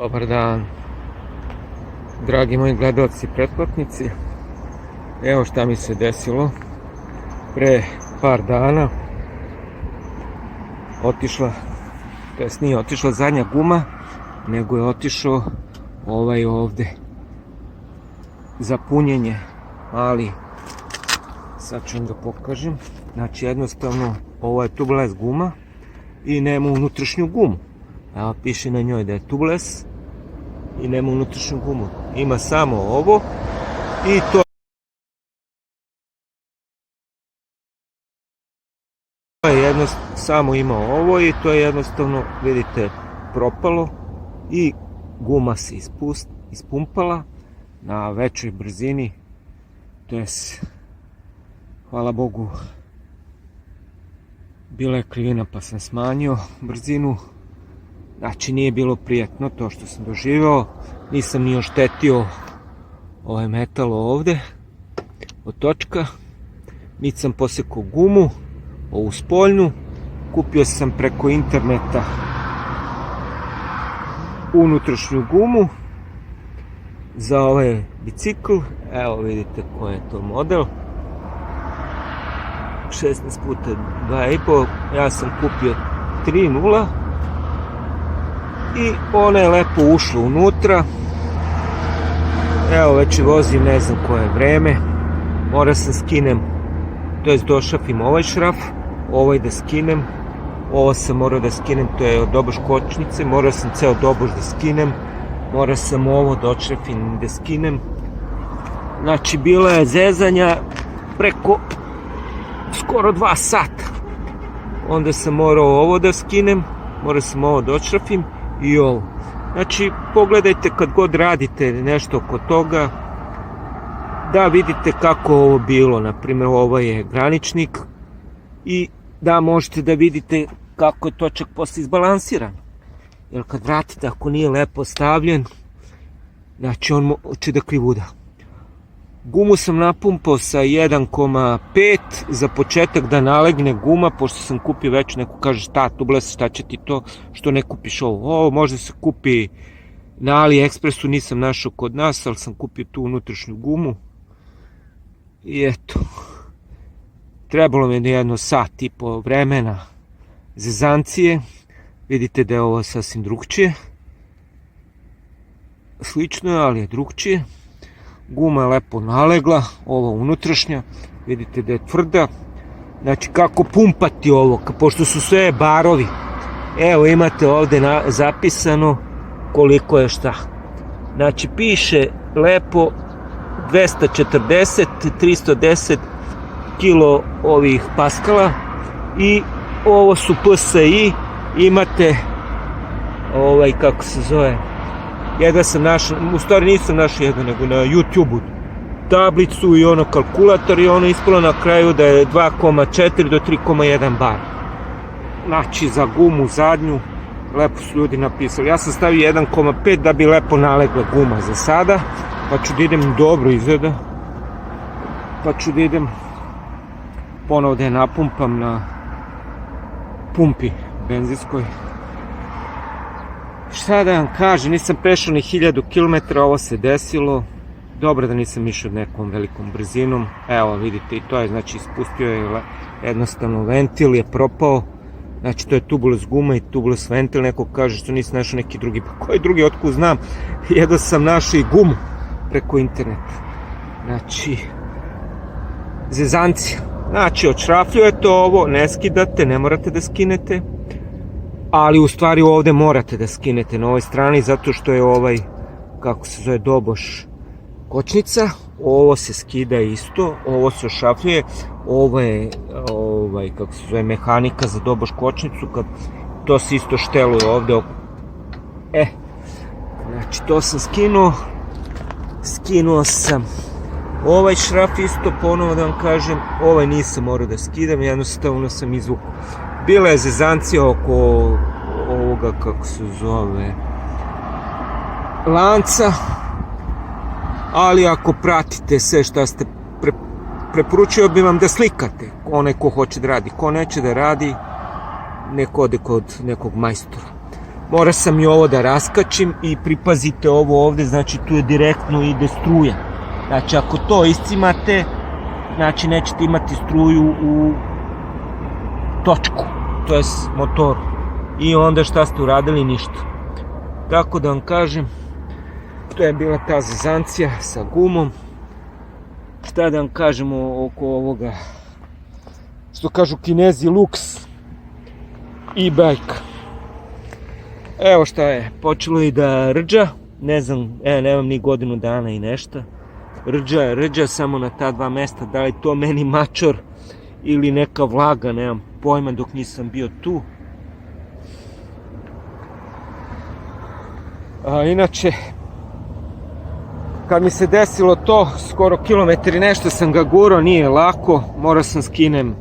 Dobar dan, dragi moji gledalci i pretplatnici. Evo šta mi se desilo. Pre par dana otišla, to jest nije otišla zadnja guma, nego je otišao ovaj ovde za punjenje, ali sad ću vam da pokažem. Znači jednostavno ovo je tubeless guma i nema unutrašnju gumu. Evo piše na njoj da je tubeless i nema unutrašnju gumu. Ima samo ovo i to je jednostavno, samo ima ovo i to je jednostavno, vidite, propalo i guma se ispumpala na većoj brzini. To je, hvala Bogu, bila je krivina pa sam smanjio brzinu. Znači nije bilo prijatno to što sam doživeo, nisam ni oštetio ovaj metal ovde od točka, niti sam posekao gumu, ovu spoljnu, kupio sam preko interneta unutrašnju gumu za ovaj bicikl, evo vidite koji je to model, 16x2,5, ja sam kupio 3.0 i ona je lepo ušla unutra. Evo već vozim ne znam koje vreme, mora sam skinem, to jest došrafim ovaj šraf, ovaj da skinem, ovo sam morao da skinem, to je od doboš kočnice, morao sam ceo doboš da skinem, morao sam ovo da odšrafim da skinem. Znači bila je zezanja preko skoro 2 sata. Onda sam morao ovo da skinem, morao sam ovo da odšrafim i ovo. Znači pogledajte kad god radite nešto oko toga, da vidite kako ovo bilo. Naprimjer ovo je graničnik i da možete da vidite kako je točak posle izbalansiran. Jer kad vratite, ako nije lepo stavljen, znači on će da krivuda. Gumu sam napumpao sa 1,5 za početak da nalegne guma, pošto sam kupio već, neko kaže šta tubeless, šta će ti to, što ne kupiš ovo. Ovo možda se kupi na AliExpressu, nisam našao kod nas, ali sam kupio tu unutrašnju gumu. I eto, trebalo mi je jedno sat i po vremena zezancije. Vidite da je ovo sasvim drugčije. Slično je, ali je drugčije. Guma je lepo nalegla, ova unutrašnja, vidite da je tvrda. Znači kako pumpati ovo, pošto su sve barovi. Evo imate ovde zapisano koliko je šta. Znači piše lepo 240, 310 kilo ovih paskala i ovo su PSI, imate ovaj kako se zove, jedva sam našao, u stvari nisam našao jedno, nego na YouTube-u tablicu i ono kalkulator i ono ispalo na kraju da je 2,4 do 3,1 bar. Znači za gumu zadnju, lepo su ljudi napisali. Ja sam stavio 1,5 da bi lepo nalegla guma za sada, pa ću da idem, dobro izgleda, pa ću da idem ponovo da je napumpam na pumpi benzinskoj. Šta da vam kažem, nisam prešao ni 1000 km, ovo se desilo. Dobro da nisam išao nekom velikom brzinom. Evo vidite i to je, znači ispustio je jednostavno ventil, je propao. Znači to je tubeless guma i tubeless ventil, neko kaže što nisam našao neki drugi, pa koji drugi, otkud znam, jedno sam našao i gumu preko interneta. Znači, zezancija. Znači odšrafljujete ovo, ne skidate, ne morate da skinete, ali u stvari ovde morate da skinete na ovoj strani, zato što je ovaj, kako se zove, doboš kočnica, ovo se skida isto, ovo se ošrafljuje, ovo je, kako se zove, mehanika za doboš kočnicu, kad to se isto šteluje ovde. Znači to sam skinuo sam ovaj šraf isto, ponovo da vam kažem, ovaj nisam morao da skidam, jednostavno sam izvukao. Bila je zezancija oko ovoga, kako se zove, lanca, ali ako pratite sve šta ste preporučio bi vam da slikate, onaj ko hoće da radi, ko neće da radi, nek ode kod nekog majstora. Mora sam i ovo da raskačim i pripazite ovo ovde, znači tu je direktno ide struja. Znači ako to iscimate, znači nećete imati struju u točku, to je motoru. I onda šta ste uradili? Ništa. Tako da vam kažem, to je bila ta zezancija sa gumom. Šta da vam kažemo oko ovoga, što kažu Kinezi, Lux e-bike. Evo šta je, počelo i da rđa, ne znam, nemam ni godinu dana i nešto. Rđa samo na ta dva mesta, da li to meni mačor ili neka vlaga, nemam pojma dok nisam bio tu. A inače, kad mi se desilo to, skoro kilometar i nešto sam ga gurao, nije lako, morao sam skinem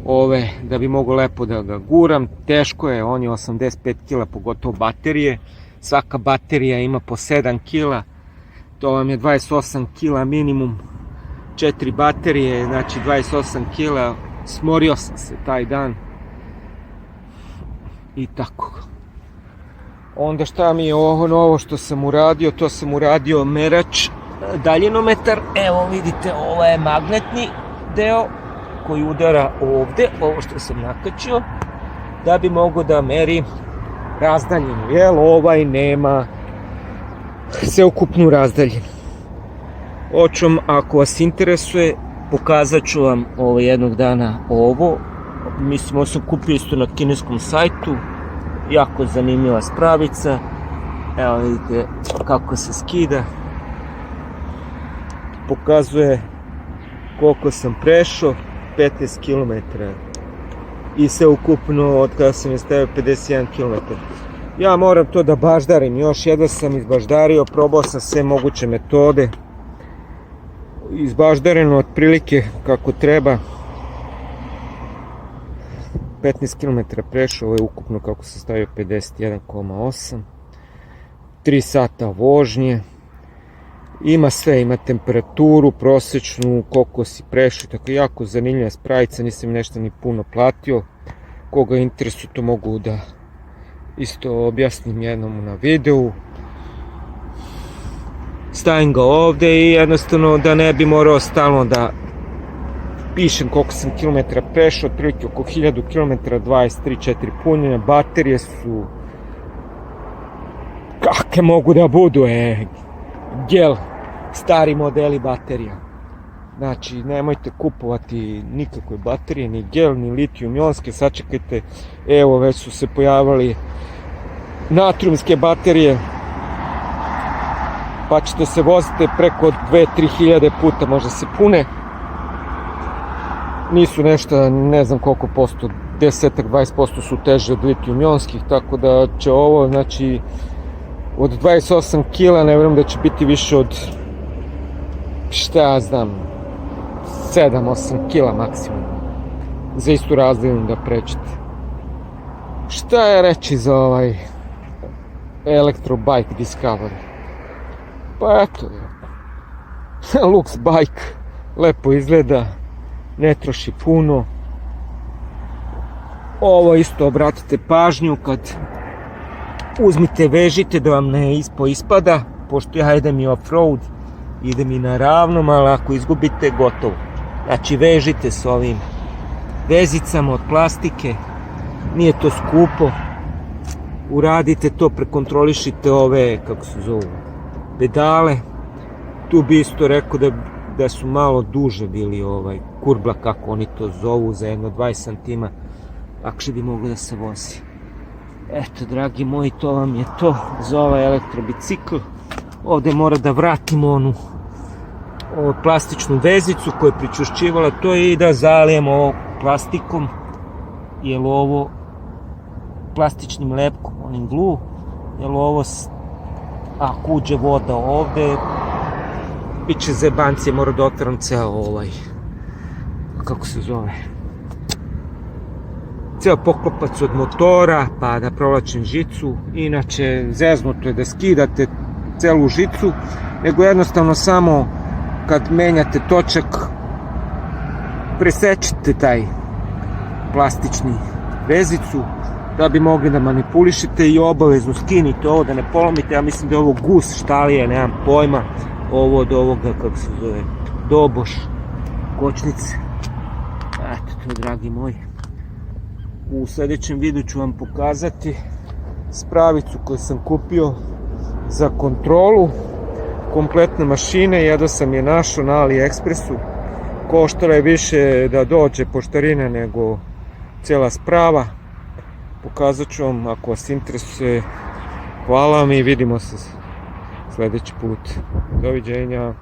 ove da bi mogo lepo da ga guram, teško je, on je 85 kg, pogotovo baterije, svaka baterija ima po 7 kg, to vam je 28 kg minimum, 4 baterije, znači 28 kg, smorio sam se taj dan i tako. Onda šta mi je ovo novo što sam uradio, to sam uradio merač daljinometar, evo vidite, ovo je magnetni deo koji udara ovde, ovo što sam nakačio, da bi mogao da meri razdaljinu, jer ovaj nema sveukupnu razdaljinu. Hoću, ako vas interesuje, pokazat ću vam jednog dana ovo, mislim, ovo sam kupio isto na kineskom sajtu, jako zanimljiva spravica, evo vidite kako se skida, pokazuje koliko sam prešao, 15 km i sve ukupno od kada sam je stavio 51 km. Ja moram to da baždarim, još jedva sam izbaždario, probao sam sve moguće metode, izbaždareno otprilike kako treba, 15 km prešao, ovo je ukupno kako sam stavio 51,8, 3 sata vožnje, ima sve, ima temperaturu, prosječnu, koliko si prešao, tako jako zanimljiva spravica, nisam nešto ni puno platio, koga interesuje to mogu da isto objasnim jednom na videu. Stavim ga ovde i jednostavno da ne bi morao stalno da pišem koliko sam kilometra prešao, otprilike oko 1000 km, 23-4 punjenja, baterije su kakve mogu da budu, gel, stari modeli baterija. Znači, nemojte kupovati nikakve baterije, ni gel, ni litijum-ionske, sačekajte, evo već su se pojavili natrijumske baterije, pa ćete se voziti preko 2-3 hiljade puta, možda se pune. Nisu nešto, ne znam koliko posto, 10-20% su teže od litijum-ionskih, tako da će ovo, znači, od 28 kg, ne vjerujem da će biti više od, šta ja znam, 7-8 kg maksimum, za istu razdaljinu da pređete. Šta je reći za ovaj Electrobike Discovery? Pa eto, Lux bike, lepo izgleda, ne troši puno. Ovo isto obratite pažnju kad uzmite, vežite da vam ne ispada, pošto ja idem i off-road, idem i na ravnom, ali ako izgubite, gotovo. Znači vežite s ovim vezicama od plastike, nije to skupo, uradite to, prekontrolišite ove, kako se zovu, pedale. Tu bi isto rekao da su malo duže bili kurbla, kako oni to zovu, za jedno 20 cm, lakše bi moglo da se vozi. Eto, dragi moji, to vam je to za ovaj elektrobicikl. Ovde mora da vratimo onu plastičnu vezicu koja je pričušćivala to i da zalijemo ovo plastikom, jer ovo plastičnim lepkom, onim glue, jer ovo, ako uđe voda ovde, bit će zebancije, mora da otvaram ceo kako se zove, ceo poklopac od motora, pa da provlačim žicu. Inače, zeznuto je da skidate celu žicu, nego jednostavno samo kad menjate točak, presečite taj plastični vezicu da bi mogli da manipulišete i obavezno skinite ovo da ne polomite. Ja mislim da je ovo gus štalije, nemam pojma, ovo od ovoga, kako se zove, doboš kočnice. Eto to, dragi moji. U sljedećem videu ću vam pokazati spravicu koju sam kupio za kontrolu kompletne mašine. Jedva sam je našao na AliExpressu. Koštalo je više da dođe poštarina nego cijela sprava. Pokazat ću vam ako vas interesuje. Hvala vam i vidimo se sljedeći put. Doviđenja.